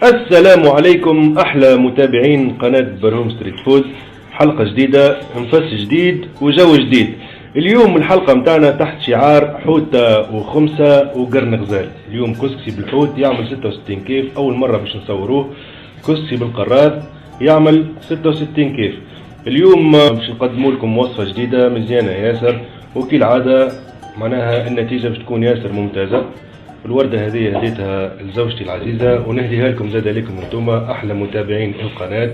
السلام عليكم أحلى متابعين قناة برهوم ستريت فود. حلقة جديدة، نفس جديد وجو جديد. اليوم الحلقة متاعنا تحت شعار حوتة وخمسة وقرن غزال. اليوم كسكسي بالحوت يعمل 66 كيف، أول مرة باش نصوروه. كسكسي بالقراض يعمل 66 كيف. اليوم باش نقدموا لكم وصفة جديدة مزيانة ياسر، وكالعادة معناها النتيجة باش تكون ياسر ممتازة. الوردة هذه هديتها لزوجتي العزيزة ونهديها لكم زاد لكم انتوما أحلى متابعين القناة،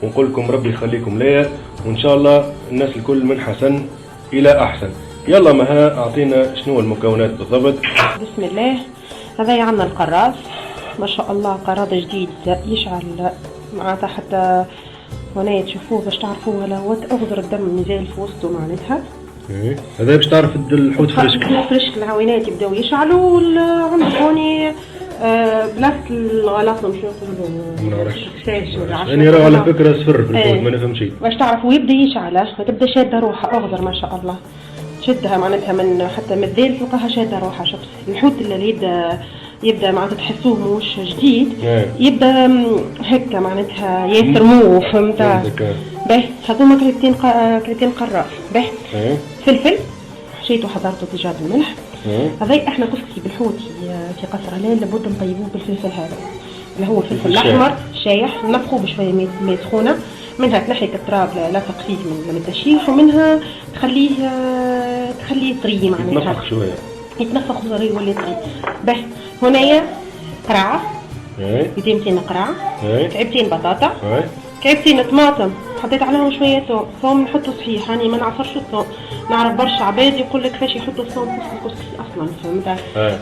ونقول لكم ربي يخليكم ليا، وإن شاء الله الناس الكل من حسن إلى أحسن. يلا مها أعطينا شنو المكونات بالضبط. بسم الله. هذا عندنا القراص، ما شاء الله قراض جديد يشعل معناتها حتى هنا تشوفوه باش تعرفوه هو أخضر الدم نزال في وسطه معناتها. هذا باش تعرف الحوت فريشك. فريشك العوينات يبداو يشعلوا. عندك هوني بلاصة الغلاط مش نقولوا ما نعرفش. يعني راه على فكرة صفر في الحوت ما نفهم شيء. باش تعرفوا يبدا يشعل تبدا شادة روحها أخضر ما شاء الله. شدها معناتها من حتى من الذيل تلقاها شادة روحها. شوف الحوت اللي يبدا معناتها تحسوه موش جديد يبدا هكا معناتها ياسر مو فهمت. باهي هذوما كريتين قراص. باهي فلفل حشيته حضرته تجاه الملح. هذا احنا كسكسي بالحوت في قصر هلال لابد نطيبوه بالفلفل هذا اللي هو الفلفل الاحمر شايح، نفخوه بشويه ماء سخونه، منها تنحي كالتراب لاصق فيه من التشيح، ومنها تخليه طري معناتها يتنفخ شويه يتنفخ صغير يولي طري. باهي هنايا قرعه 200 قرعه، كعبتين بطاطا، كعبتين طماطم، حطيت عليهم شويه ثوم نحطه صحيح، يعني ما نعصرش الثوم. نعرف برشا عباد يقول لك كيفاش يحطوا الثوم في الكسكسي اصلا فهمت.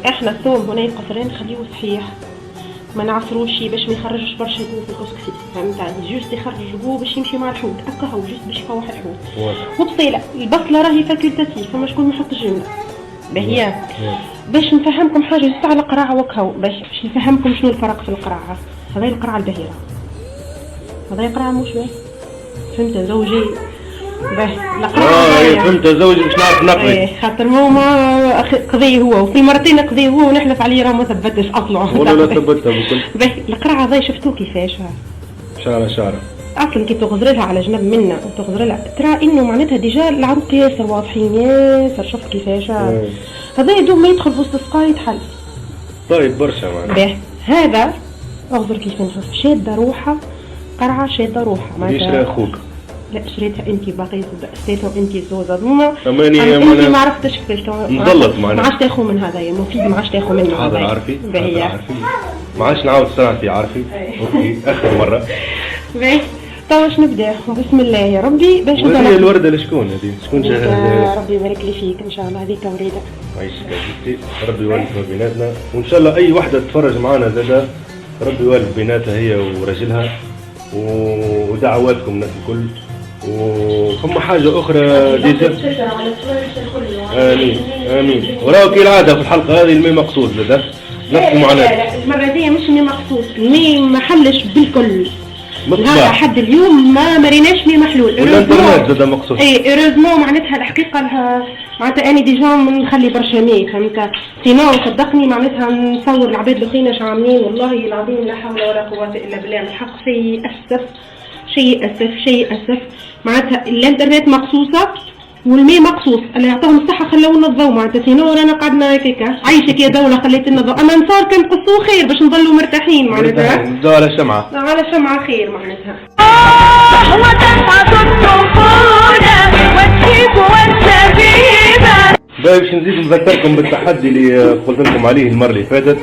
احنا الثوم هنا القصرين نخليه صحيح، ما نعصروش باش ما يخرجش برشا جو في الكسكسي فهمت. جوست يخرج جو باش يمشي مع الحوت هكا، هو جوست باش يفوح الحوت. وبصيله البصله راهي فاكولتاتيف، فما شكون ما يحطش جمله. باهي باش نفهمكم حاجه جست على القراعه وكهو، باش نفهمكم شنو الفرق في القراعه. هذه القراعه البهيره، هذا قراعه مش باهي فهمت. زوجي باهي القراعه فهمت. زوجي باش نعرف نقضي خاطر ماما قضيه هو، وفي مرتين قضيه هو ونحلف عليه راه ما ثبتش اصلا والله لا ثبتها بكل. باهي القراعه هذه شفتوه كيفاش شعره اصلا كي تغزر لها على جنب منا وتغزر لها ترى انه معناتها ديجا العروق ياسر واضحين ياسر. شفت كيفاش هذا يدوب ما يدخل في وسط السقاي يتحل. طيب برشا معناتها. باهي هذا اغزر كيف نشوف شاده روحها قرعه شاده روحها. ما يشري اخوك؟ لا شريتها انت باقي شريتها انت زوز هذوما. انت ما عرفتش كيفاش نظلت معناتها. ما عادش تاخذ من هذا يا مفيد، ما عادش تاخذ منه. حاضر عارفي ما عادش نعاود صراحتي عارفي. اوكي اخر مره. باهي تو باش نبدا. بسم الله يا ربي. باش نبدا. هذه الورده لشكون هذه؟ شكون جاها؟ ربي يبارك لي فيك ان شاء الله. هذيك وليده عايشك يا ستي، ربي يولف بيناتنا، وان شاء الله اي وحده تتفرج معنا زاده ربي يولف بيناتها هي وراجلها، ودعواتكم الناس الكل. وفما حاجه اخرى ديجا. امين امين. وراو كالعاده في الحلقه هذه المي مقصود زاده نفس المعاناه. لا المره دي مش مي مقصود، المي ما حلش بالكل. هذا حد اليوم ما مريناش مي محلول. الانترنت زاد مقصود. اي اوريزمون معناتها الحقيقه معناتها اني ديجا نخلي برشا مي فهمت. سينو صدقني معناتها نصور العباد الاخرين اش عاملين، والله العظيم لا حول ولا قوه الا بالله. الحق شيء اسف شيء اسف معناتها الانترنت مقصوصه والمي مقصوص. اللي يعطيهم الصحه خلونا الضوء معناتها، سينو رانا قعدنا هكاك. عايشك يا دوله خليت لنا الضوء. اما نصار كان قصوه خير باش نضلوا مرتاحين معناتها. نبداو على شمعه خير معناتها. وتنقض الطفوله والشيب والشبيبه. باش نزيد نذكركم بالتحدي اللي قلت لكم عليه المره اللي فاتت.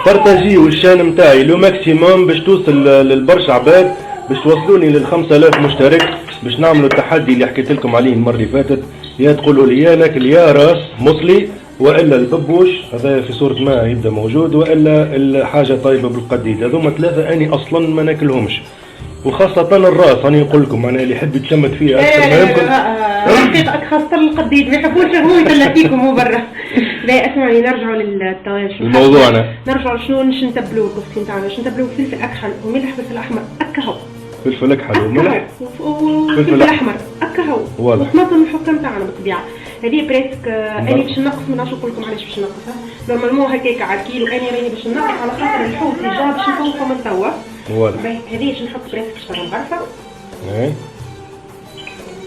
بارتاجيو الشان متاعي لو ماكسيموم باش توصل للبرشا عباد، باش توصلوني لل 5000 مشترك، باش نعملوا التحدي اللي حكيت لكم عليه المره اللي فاتت. يا تقولوا لي يا ناكل يا راس مصلي، والا الببوش هذا في صوره ما يبدا موجود، والا الحاجه طيبه بالقديد. هذوما ثلاثه اني اصلا ما ناكلهمش، وخاصه الراس. انا نقول لكم انا اللي يحب يتشمت فيه اكثر ما يمكن. حقيقه خاصه القديد ما يحبوش هو يطلع فيكم مو برا. لا اسمعني نرجعوا لموضوعنا. نرجعوا شنو نتبلوا الكسكسي نتاعنا. نتبلوا فلفل اكحل وملح فلفل احمر اكهو. فلفل اكحل وملح وفلفل احمر اكهو. واضح. وطماطم الحكه نتاعنا بالطبيعه. هذه بريسك اني باش نقص، ما نعرفش نقول لكم علاش باش نقصها. نورمالمون هكاك على الكيلو اني راني باش نقص على خاطر الحوت اللي جا باش نطوفه من توا. واضح. هذه باش نحط بريسك شطره مغرفه. اي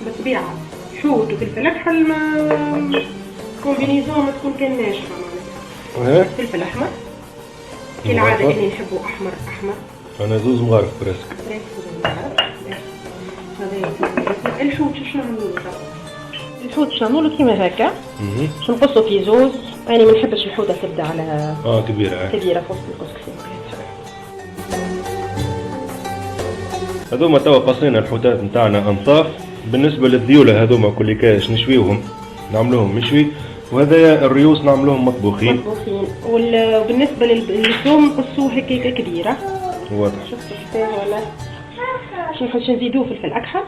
بالطبيعه حوت وفلفل اكحل ما كومبينيزون ما تكون كان ناجحه معناتها. فلفل احمر كالعاده اني نحبه احمر. انا زوز مغارف بريسك. الحوت شنو نعملو؟ الحوت باش نعملو كيما هكا، باش نقصو في زوز. انا ما نحبش الحوته تبدا على كبيره في وسط الكسكسي. هذوما توا قصينا الحوتات نتاعنا انصاف. بالنسبه للذيوله هذوما كل كاش نشويوهم نعملوهم مشوي، وهذا الريوس نعملوهم مطبوخين. وبالنسبه للثوم نقصوه هكاك كبيره. واضح. شفتوا كيفاه ولا باش نزيدوه فلفل اكحل.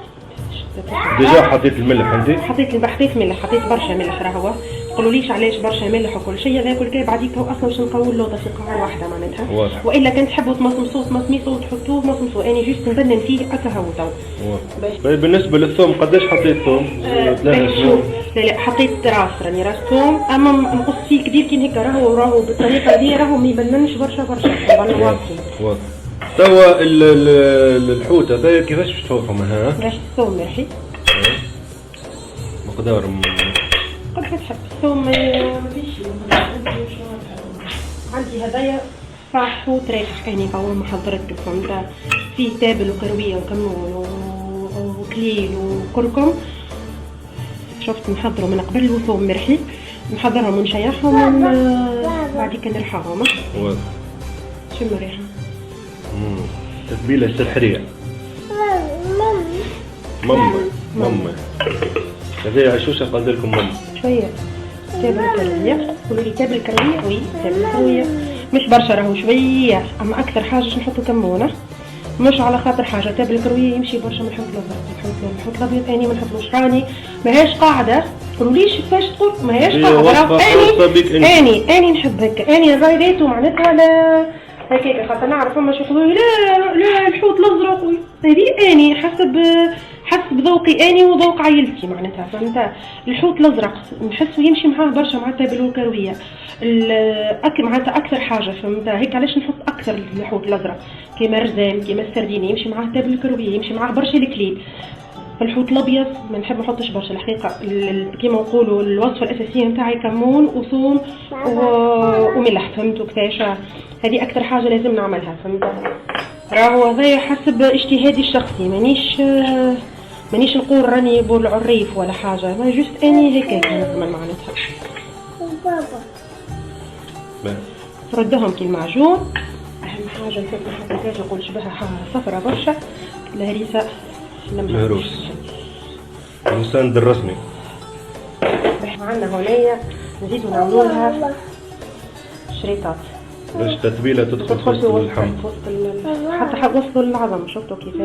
ديجا حطيت الملح انت؟ حطيت ملح، حطيت برشا ملح. راهو تقولوليش علاش برشا ملح وكل شيء، هذا كل كاي بعديك هو اصلا باش نقول اللوطه في قاعه واحده معناتها. واضح. والا كان تحبوا تمصمصوه تمصميصو وتحطوه مصمصو، اني جوست نبنن فيه هكا هو تو. طيب بالنسبه للثوم قداش حطيت ثوم؟ 3 شهور. لا حطيت راني راس ثوم، اما نقص فيه كبير كي هكا. راهو بالطريقه دي راهو ما يبننش برشا واضحين. واضح. توا الحوت هذايا كيفاش باش تفوحوا منها؟ باش الثوم ملحي مقدار قد تحب الثوم ما فيش. عندي هدايا صح حوت رايح اني قوي محضرته، فهمت؟ فيه تابل وقرويه وكمون وكليل وكركم. شفت نحضره من قبل وثوم مرحي، نحضرهم ونشيحهم بعد كي نرحاهم. واضح. شم الريحه. تتبيله سحريه. ماما هذه عشوشه قال لكم ماما شويه تابل كرويه. قولوا لي تابل كرويه؟ وي تابل كرويه مش برشا، راهو شويه. اما اكثر حاجه نحطوا كمونه، مش على خاطر حاجه. تابل كرويه يمشي برشا من الحوت الازرق. الحوت الابيض اني ما نحطلوش راني ماهيش قاعده. قولوليش كيفاش تقول ماهيش قاعده. اني نحب هكا. اني رايديتو معناتها لا هكاك خاطر نعرف فما شي يقولوا لا الحوت الازرق. هذه اني حسب ذوقي اني وذوق عائلتي معناتها، فهمت؟ الحوت الازرق نحسه يمشي معاه برشا مع التابل والكرويه. معناتها اكثر حاجه، فهمت؟ هيك علاش نحط اكثر الحوت الازرق كيما الرزان كيما السردين يمشي معاه التابل والكرويه، يمشي معاه برشا الكليل. الحوت الابيض ما نحب نحطش برشا الحقيقه. كيما نقولوا الوصفه الاساسيه نتاعي كمون وثوم وملح، فهمتوا كيفاش؟ هذه اكثر حاجه لازم نعملها، فهمت؟ راهو هذا حسب اجتهادي الشخصي، مانيش نقول راني بول عريف ولا حاجه، ما جوست اني هيك نعمل معناتها. ردهم كي المعجون. اهم حاجه نحب نحط الدجاج نقول شبهها صفرة برشا. الهريسه الهروس المساند الرسمي. عندنا هنايا نزيدو نعملوا لها شريطات باش التتبيله تدخل في اللحم حتى وصلوا للعظم. شفتوا كيفاش؟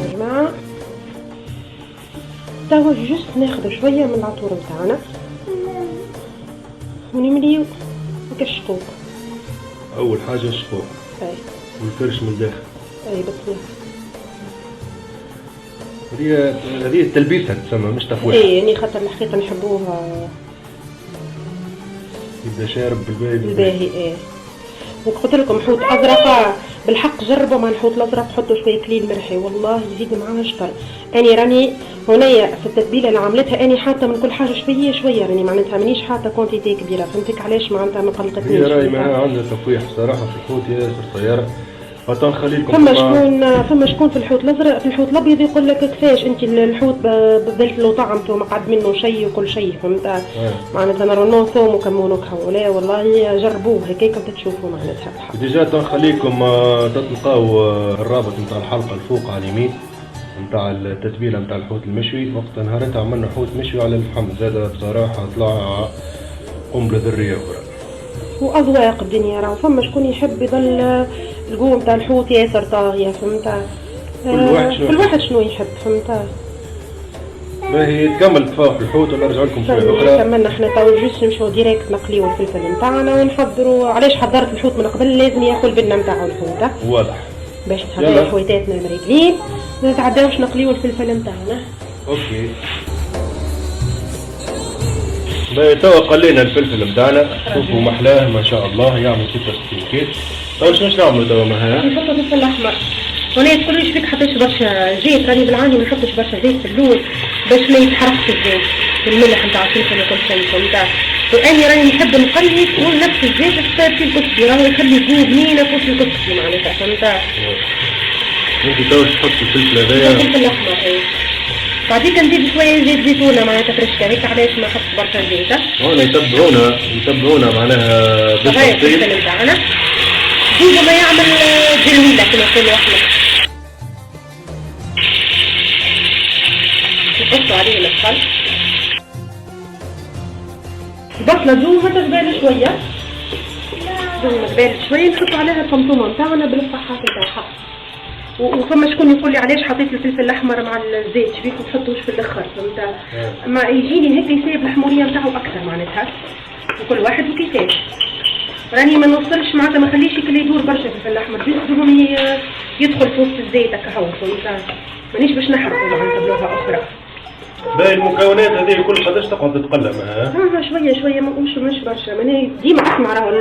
يا جماعه توا جوست ناخذ شويه من العطور بتاعنا ونمليو هكا الشقوق. اول حاجه الشقوق والكرش من الداخل. بالطبيعه هذه التلبيسه تسمى مش تفويح. يعني خاطر الحقيقه نحبوها يبدا شارب بالباهي. وقلت لكم حوت ازرق بالحق جربوا مع الحوت الازرق، حطوا شويه كليل مرحي والله يزيد معاه شطر. راني هنايا في التتبيله اللي عملتها اني حاطه من كل حاجه شويه شويه، راني معناتها مانيش حاطه كونتيتي كبيره، فهمتك علاش معناتها ما قلقتنيش. هي راي ما عندها تفويح صراحه في الحوت ياسر طياره. نخلي لكم فما شكون في الحوت الازرق في الحوت الابيض يقول لك كيفاش انت الحوت بدلت له طعمته ما قعد منه شيء وكل شيء، فهمت؟ معناتها نرنو ثوم وكمون وكهو. لا والله جربوه هكاك تشوفوا معناتها. ديجا تنخليكم تلقاو الرابط نتاع الحلقه الفوق على اليمين نتاع التتبيله نتاع الحوت المشوي. وقت نهارتها عملنا حوت مشوي على اللحم زاد بصراحه طلع قنبله ذريه اخرى. واذواق الدنيا راهو فما شكون يحب يضل القوم تاع الحوت ياسر طاغيه، فهمت؟ كل واحد شنو يحب، فهمت؟ باهي تكمل تفاح الحوت ونرجع لكم شويه اخرى. كملنا احنا تو جوست نمشيو ديريكت نقليو الفلفل نتاعنا ونحضروا. علاش حضرت الحوت من قبل؟ لازم ياكل بنا نتاعو الحوت. واضح. باش هذا حويتاتنا مريقلين، ما نتعداوش نقليو الفلفل نتاعنا. اوكي. باهي توا قلينا الفلفل نتاعنا، شوفوا محلاه ما شاء الله يعمل 66 كيس. توا شنو نعملوا توا معاه؟ نحطوا فلفل احمر. وانا تقوليش فيك حطيتش برشا زيت، راني بالعاني ما نحطش برشا زيت في الاول باش ما يتحرقش الزيت بالملح نتاع الفلفل وكل شيء فهمت. واني راني نحب نقلي يكون نفس الزيت اللي في الكسكي، راهو يخلي يذوب نينه في الكسكي معناتها فهمت. ممكن توا تحط الفلفل هذايا الفلفل الاحمر. بعديك نزيد شويه زيت زيتونه معناتها فرشكه هيك، علاش ما نحطش برشا زيت. هنا يتبعونا معناها بالتفصيل نتاعنا جوجو ما يعمل جلويله كما نقولوا احنا. نحطوا عليه الخل، البصله دوما تغبال شويه، دوما تغبال شويه نحطوا عليها الطماطم نتاعنا بالفحات نتاعها. وفما شكون يقول لي علاش حطيت الفلفل الاحمر مع الزيت، شبيك ما تحطوش في الاخر فهمت. ما يجيني هيك يسيب الحموريه نتاعو اكثر معناتها، وكل واحد وكيفاش. راني ما نوصلش معناتها ما خليش كل يدور برشا الفلفل الاحمر، بيهم يدخل في وسط الزيت هكا هو فهمت. مانيش باش نحرقه معناتها بلغه اخرى. باهي المكونات هذه كل قداش تقعد تتقلى معاها؟ شويه مش برشا، ماني ديما اسمع راهو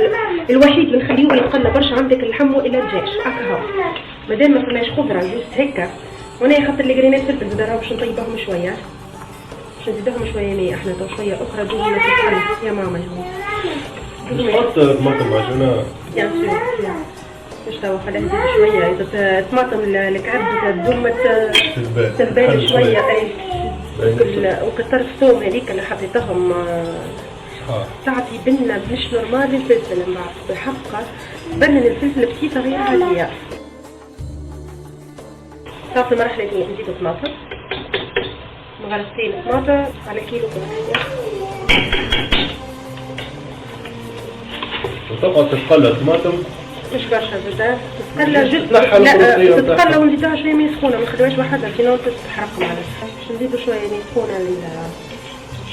الوحيد اللي نخليوه يتقلى برشا عندك اللحم والى الدجاج هكا هو. مادام ما فماش خضره جوست هكا، وانا خاطر لي قرينات فلفل زاد راهو باش نطيبهم شويه، باش نزيدهم شويه ماء احنا تو شويه اخرى دوما تتقلى يا ماما. نحط طماطم معجونه يا سيدي باش توا خليها تزيد شويه، اذا الطماطم الكعب دوما تذبال شويه. اي وكتر الثوم هذيك اللي حطيتهم تعطي بنه مش نورمال للفلفل من بعد بالحقيقه، بنن الفلفل بسيطه غير عاديه. صافي المرحله الثانيه نزيدو طماطم، مغرفتين طماطم على كيلو كرفيه، وتقعد تتقلى الطماطم مش برشا زاد تتقلى جزء، لا تتقلى ونزيدوها شويه ماء سخونه، ما نخليوهاش وحدها سينو تتحرق معناتها. باش نزيدو شويه ماء سخونه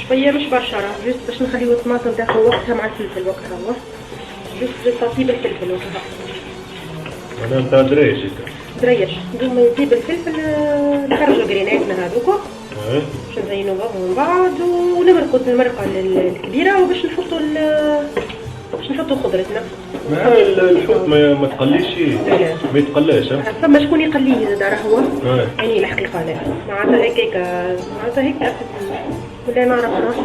شويه مش برشا، راه جست باش نخليو الطماطم تاخذ وقتها مع الفلفل وقتها هو جست لتطيب الفلفل وقتها. انا نتاع دريش هكا دريش دوما يطيب الفلفل، نخرجوا قريناتنا هذوكا باش نزينو من بعض ونمرقوا المرقه الكبيره، وباش نحطوا خضرتنا. معاه الحوت ما تقليش؟ ما يتقلاش. فما شكون يقليه زاد راهو يعني الحقيقه لا معناتها هيك ولا نعرف روحي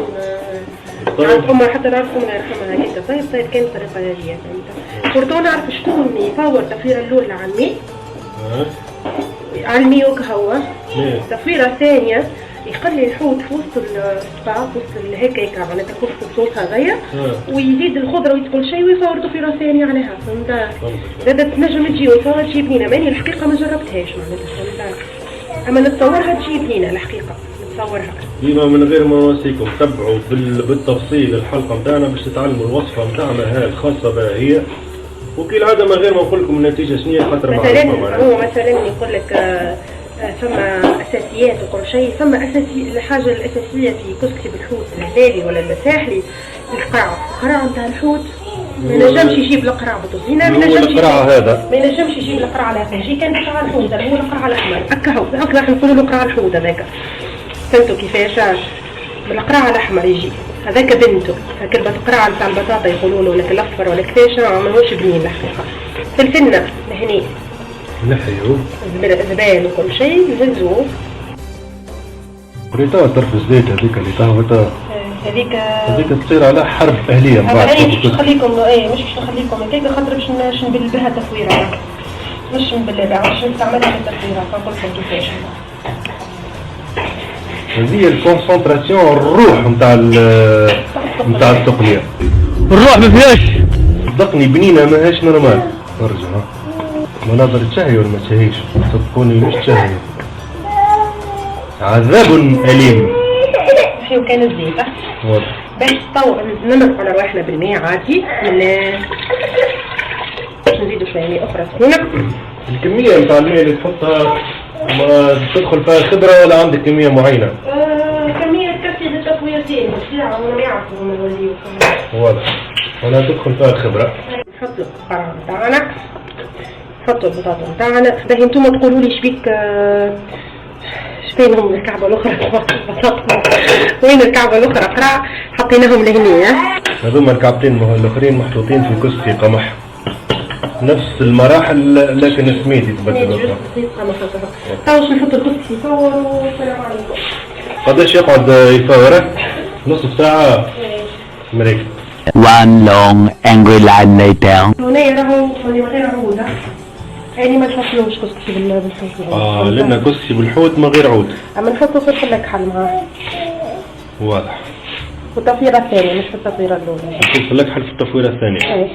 نعرف امها حتى نعرف امها يرحمها هكاك. طيب كانت الطريقه هذه فهمت. كورتو نعرف شكون يفور تفويره الاولى على الماء على الماء وكهو، تفويره ثانيه يخلي الحوت في وسط الصباع في وسط هكاك معناتها في وسط الصوص هذايا، ويزيد الخضره ويدخل شيء ويفور تفويره ثانيه عليها فهمت. زاد تنجم تجي ويفور تجي بنينه، ماني الحقيقه ما جربتهاش معناتها فهمت، اما نتصورها تجي بنينه الحقيقه نتصورها. ديما من غير ما نوصيكم تبعوا بالتفصيل الحلقه نتاعنا باش تتعلموا الوصفه نتاعنا هاي الخاصه بها هي، وكالعاده من غير ما نقول لكم النتيجه شنو هي خاطر معروفه. هو مثلا يقول لك ثم اساسيات وكل شيء، ثم الحاجه الاساسيه في كسكسي بالحوت الهلالي ولا المساحلي القرع نتاع الحوت ما ينجمش يجيب القرع بالطزينه، ما ينجمش يجيب القرع الاحمر، يجي كان القرع الحوت هو القرع الاحمر هكا هو هكا راح نقولوا له القرع الحوت هذاك فهمتوا كيفاش؟ بالقرع الاحمر يجي هذاك بنته، هكا القرع نتاع البطاطا يقولوا له لك الاصفر ولا كيفاش ماهوش بنين الحقيقه. فلفلنا لهني نحيو زبال وكل شيء نهزوه. ريتا طرف الزيت هذيك اللي طاهوتها هذيك تصير على حرب اهليه من بعد. مش نخليكم مش باش نخليكم هكاك خاطر باش نبل بها تفويره، مش نبل بها باش نستعملها في التفويره فنقول لكم كيفاش. هذه الكونسنتراسيون الروح نتاع التقنيه، الروح ما فيهاش صدقني بنينه ماهاش نورمال. ارجع مناظر تشهي ولا ما تشهيش؟ صدقوني مش تشهي، عذاب أليم. حيو كان الزيت واضح باش نمرقوا على رواحنا بالماء عادي باش نزيدوا شويه ماء اخرى سخونه. الكميه نتاع الماء اللي تحطها ما تدخل فيها خبره ولا عندك كميه معينه؟ كميه تكفي للتفويرتين بالساعه ولا ما يعرفوا هما نوليو. واضح ولا تدخل فيها خبره. نحط القرع نتاعنا نحطوا البطاطا نتاعنا. باهي انتوما تقولوا لي شبيك شبينهم الكعبة الأخرى بطاطا وين الكعبة الأخرى قرع حطيناهم لهنا. هذوما الكعبتين الآخرين محطوطين في كسي قمح نفس المراحل لكن السميد يتبدل. تو باش نحط الكسكسي يفور والسلام عليكم. قداش يقعد يفوره؟ نص ساعة مريك. One long angry line later. هنايا راهو من غير عود يعني ما نحطلوش كسكسي بالحوت. لأن كسكسي بالحوت من غير عود. أما نحطو فلفل أكحل معاه. واضح. والتطويرة الثانية مش في التطويرة الأولى. الفلفل أكحل في التفويرة الثانية. إيه.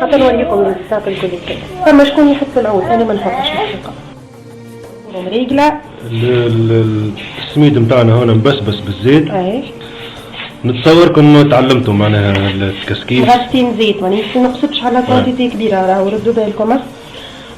حتى نوريكم الستات الكل كده. فما شكون يحط العود أنا ما نحطش الحقيقة. مريقلة. السميد متاعنا هنا مبسبس بالزيت. إيه. نتصوركم تعلمتوا معناها التكسكيس. غرفتين زيت ماني نقصدش على كوانتيتي كبيرة راهو ردوا بالكم.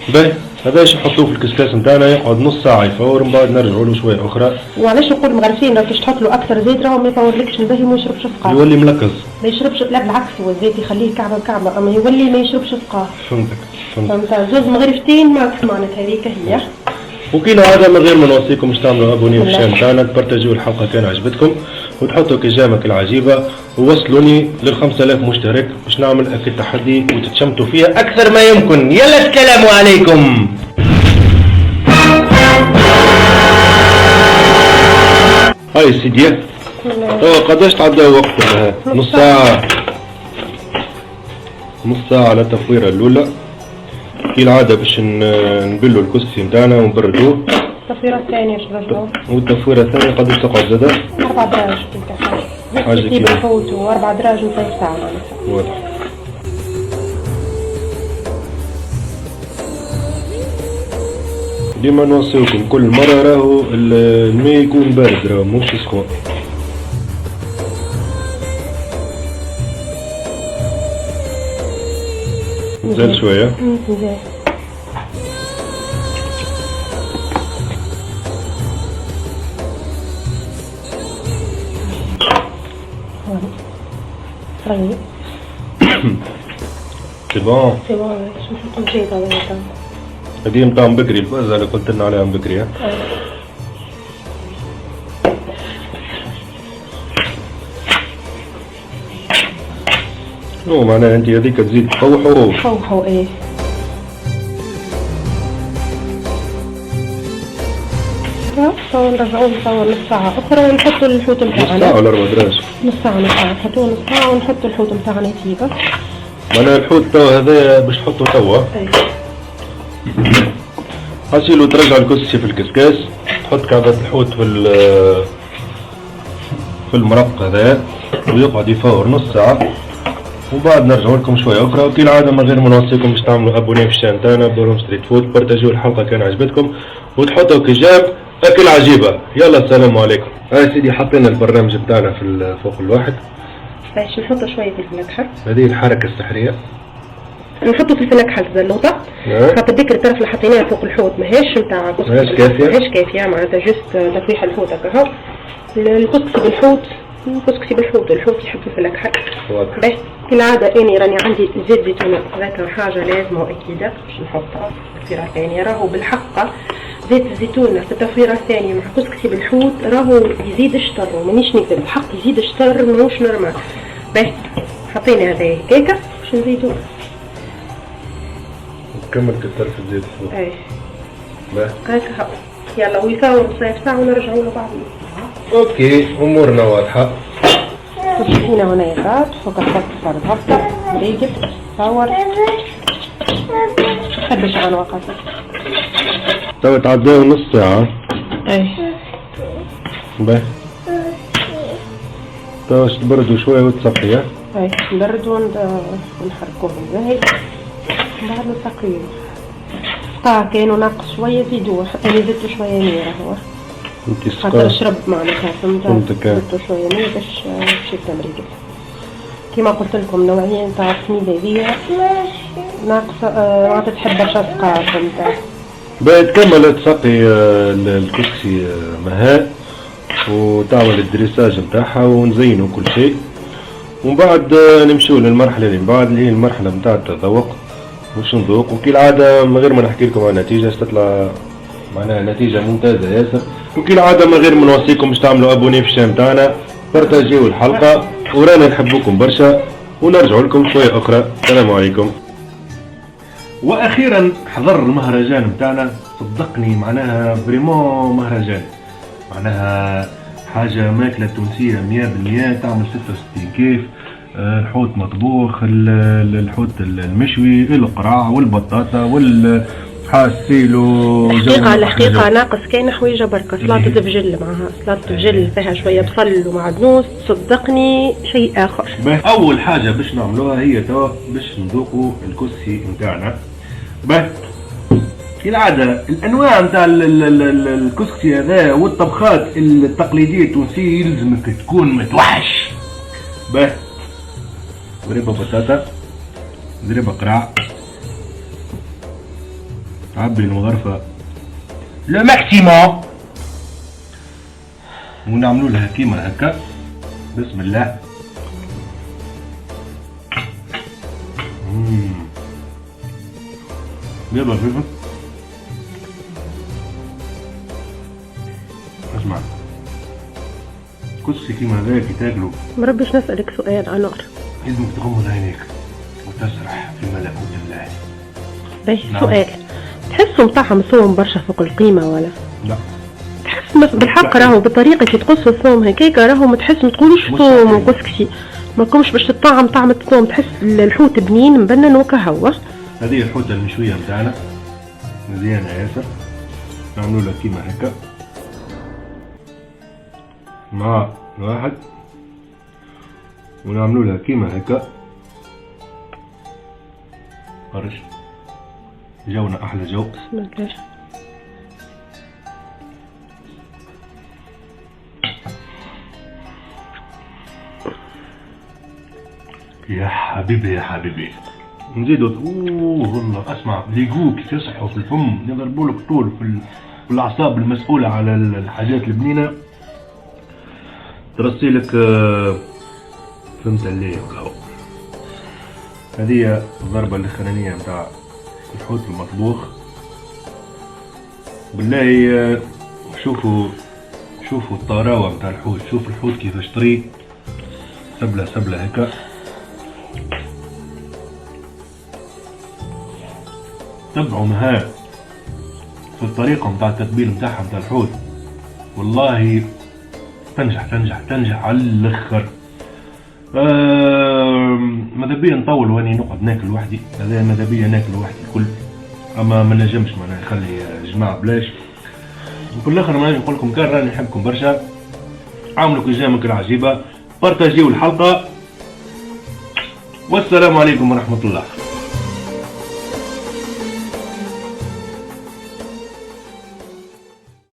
باهي هذا ايش نحطوه في الكسكاس نتاعنا يقعد نص ساعة يفور من بعد نرجعوا له شوية أخرى. وعلاش نقول مغرفين راك تحط له أكثر زيت راهو ما يفورلكش الباهي ما يشربش سقاف. يولي ملكز. ما يشربش لا بالعكس هو الزيت يخليه كعبة بكعبة أما يولي ما يشربش سقاف. فهمت زوز مغرفتين ماكس معناتها هذيك هي. وكيل هذا من غير ما نوصيكم باش تعملوا ابوني في الشان تاعنا تبارتاجيو الحلقة كان عجبتكم وتحطوا كجامك العجيبة ووصلوني لل 5000 مشترك باش نعمل اكيد تحدي وتتشمتوا فيها أكثر ما يمكن. يلا السلام عليكم. هاي سيدي قداش تعدى وقت نص ساعة. نص ساعة على التفويرة الأولى كالعادة باش نبلوا الكسكسي نتاعنا ونبردوه. التفويرة الثانية شرجوه. والتفويرة الثانية قداش تقعد زادا؟ 4 دراج حاجة كيف الحوت و4 دراج ونص ساعة معناتها. واضح. ديما نوصيكم كل مرة راهو الماء يكون بارد راهو مش سخون. زاد شوية. زاد. طيب. سي بون. سي بون شو نحطو زيت هذا. هذه متاع بكري البازة اللي قلت لنا عليها بكري ها. شنو معناها انت هذيك تزيد تفوحوا؟ فوحوا ايه. نرجعوه نصور نص ساعة أخرى ونحطوا الحوت متاعنا. نص ساعة ولا 4 دراج؟ نص ساعة نحطوه نص ساعة ونحطوا الحوت متاعنا يطيب. معناها الحوت توا هذا باش تحطوا توا. ايه. حاسيلو ترجع الكسكسي في الكسكاس تحط كعبة الحوت في المرق هذا ويقعد يفور نص ساعة وبعد نرجعوا لكم شوية أخرى. وكالعادة من غير ما نوصيكم باش تعملوا أبوني في الشان تاعنا بروم ستريت فود بارتاجيو الحلقة كان عجبتكم وتحطوا كجاب أكل عجيبة. يلا السلام عليكم. هاي سيدي حطينا البرنامج بتاعنا في فوق الواحد باش نحطوا شوية فلفل أكحل. هذه الحركة السحرية. نحطوا فلفل أكحل زلوطة. خاطر ديك الطرف اللي حطيناها فوق الحوت ماهيش نتاع كسكسي. ماهيش كافية. ماهيش كافية معناتها جست تفويح الحوت هكا هو. الكسكسي بالحوت كسكسي بالحوت والحوت يحب فلفل أكحل. واضح. باش كالعادة أني راني عندي زيت زيتون ذاك حاجة لازمة وأكيدة باش نحطها في التفويرة الثانية. راهو بالحق زيت الزيتون في التفويرة الثانية مع كسكسي بالحوت راهو يزيد الشطر ومانيش نكذب الحق يزيد الشطر ماهوش نورمال. باهي حطينا هذا هكاكا باش نزيدو. كمل كتر في الزيت فوق. ايه. باهي. هكا يلا ويفاور نص ساعة ونرجعوا له بعد. اوكي امورنا واضحة. هنا هنايا فوق الخط صار هبطة مريقل تصور خدش عن وقت. توا تعداو نص ساعة. ايه. باهي. توا تبردوا شوية وتصفي ها؟ ايه نبردوا ونحركوهم باهي بعد نسقيو. كانوا ناقص شوية زيدوه أنا زدتو شوية ميرة هو. خاطر شرب معناتها فهمتك زدتو شوية ميرة باش يتمريقل. كيما قلت لكم نوعية نتاع السميدة هذيا ناقصة ما تتحبش سقا فهمت. باهي تكمل تسقي الكسكسي مهاء وتعمل الدريساج نتاعها ونزينوا كل شيء ومن بعد نمشيو للمرحلة اللي من بعد اللي هي المرحلة نتاع التذوق باش نذوق، وكالعادة من غير ما نحكي لكم عن النتيجة تطلع معناها نتيجة ممتازة ياسر. وكالعادة من غير ما نوصيكم باش تعملوا ابوني في الشام تاعنا، بارتاجيو الحلقة، ورانا نحبوكم برشا، ونرجعوا لكم شوية أخرى. السلام عليكم. وأخيرا حضر المهرجان متاعنا، صدقني معناها فريمون مهرجان، معناها حاجة ماكلة تونسية 100% تعمل 66 كيف. الحوت مطبوخ، الحوت المشوي، القراع والبطاطا والحاسيلو. الحقيقة ناقص كاين حويجة بركة، سلطة بجل معها، سلطة بجل فيها شوية بصل ومعدنوس، صدقني شيء آخر. أول حاجة باش نعملوها هي توا باش نذوقوا الكسكسي متاعنا. كالعادة الأنواع متاع الكسكسي هذا والطبخات التقليدية التونسية يلزمك تكون متوحش. ضريبة بطاطا، ضريبة قراع، عبي المغرفة لو ماكسيموم، ونعملوا لها كيما هكا. بسم الله. يلا فيفا اسمع، كسكسي كيما هذا كي تاكلو مربيش نسألك سؤال أنور، لازمك تغمض عينيك وتسرح في ملكوت الله. باهي سؤال، تحسوا مطعم ثوم برشا فوق القيمة ولا؟ لا، تحس بالحق راهو بالطريقة كي تقصوا الثوم هكاكا راهو ما تحس، ما تقولوش ثوم وكسكسي، ما كومش باش تطعم طعم الثوم، تحس الحوت بنين مبنن وكهو. هذه الحوتة المشوية متاعنا مزيانة ياسر، نعملوا لها كيما هكا مع واحد، ونعملوا لها كيما هكا قرش. جونا احلى جو. بسم الله. يا حبيبي يا حبيبي، نزيدوا والله اسمع ليقو كيف يصحوا في الفم، يضربوا لك طول في الاعصاب المسؤولة على الحاجات البنينة، ترسي لك فهمت الليل وكهو. هذه الضربة الاخرانية متاع الحوت المطبوخ. بالله شوفوا الطراوة متاع الحوت، شوفوا الحوت كيفاش طري، سبلة هكا. تبعوا مها في الطريقة متاع التتبيل متاعها متاع الحوت، والله تنجح على الاخر. ماذا بيا نطول واني نقعد ناكل وحدي، هذا ماذا بيا ناكل وحدي الكل، اما ما نجمش معناها نخلي جماعة بلاش. وفي الاخر ما نقول لكم كان راني نحبكم برشا، عاملوا كجامك العجيبة، بارتاجيو الحلقة، والسلام عليكم ورحمة الله.